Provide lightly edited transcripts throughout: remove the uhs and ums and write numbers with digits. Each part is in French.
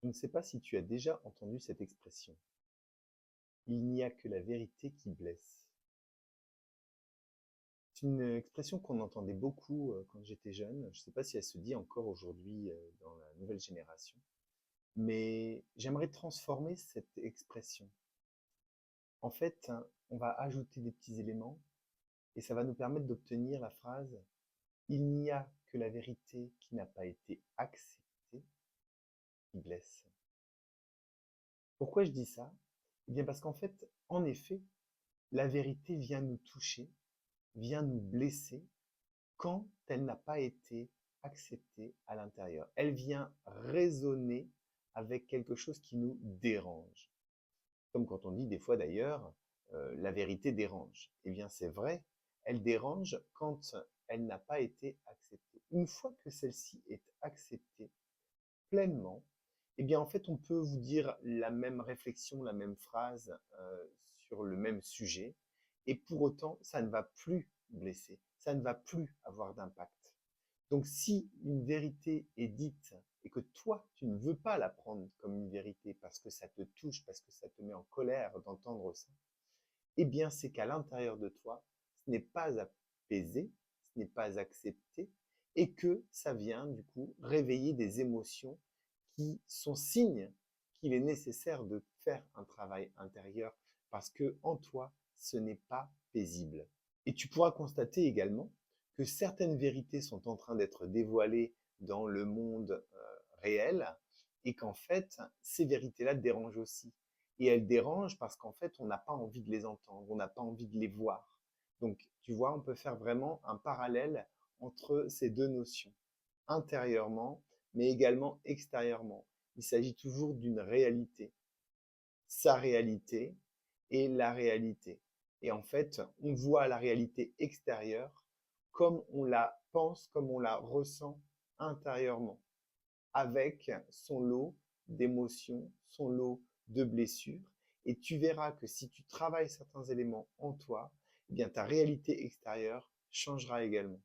Je ne sais pas si tu as déjà entendu cette expression. Il n'y a que la vérité qui blesse. C'est une expression qu'on entendait beaucoup quand j'étais jeune. Je ne sais pas si elle se dit encore aujourd'hui dans la nouvelle génération. Mais j'aimerais transformer cette expression. En fait, hein, on va ajouter des petits éléments et ça va nous permettre d'obtenir la phrase il n'y a que la vérité qui n'a pas été acceptée qui blesse. Pourquoi je dis ça? Eh bien parce qu'en fait, en effet, la vérité vient nous toucher, vient nous blesser quand elle n'a pas été acceptée à l'intérieur. Elle vient résonner avec quelque chose qui nous dérange. Comme quand on dit des fois d'ailleurs, la vérité dérange. Eh bien c'est vrai, elle dérange quand elle n'a pas été acceptée. Une fois que celle-ci est acceptée pleinement, eh bien en fait on peut vous dire la même réflexion, la même phrase sur le même sujet, et pour autant ça ne va plus blesser, ça ne va plus avoir d'impact. Donc si une vérité est dite et que toi tu ne veux pas la prendre comme une vérité parce que ça te touche, parce que ça te met en colère d'entendre ça, eh bien c'est qu'à l'intérieur de toi, ce n'est pas apaisé, ce n'est pas accepté, et que ça vient du coup réveiller des émotions qui sont signes qu'il est nécessaire de faire un travail intérieur parce que en toi, ce n'est pas paisible. Et tu pourras constater également que certaines vérités sont en train d'être dévoilées dans le monde réel et qu'en fait, ces vérités-là dérangent aussi. Et elles dérangent parce qu'en fait, on n'a pas envie de les entendre, on n'a pas envie de les voir. Donc, tu vois, on peut faire vraiment un parallèle entre ces deux notions, intérieurement, mais également extérieurement. Il s'agit toujours d'une réalité, sa réalité et la réalité. Et en fait, on voit la réalité extérieure comme on la pense, comme on la ressent intérieurement, avec son lot d'émotions, son lot de blessures. Et tu verras que si tu travailles certains éléments en toi, eh bien ta réalité extérieure changera également.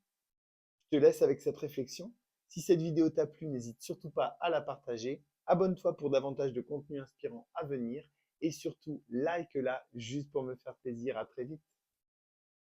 Je te laisse avec cette réflexion. Si cette vidéo t'a plu, n'hésite surtout pas à la partager. Abonne-toi pour davantage de contenu inspirant à venir et surtout like-la juste pour me faire plaisir. À très vite.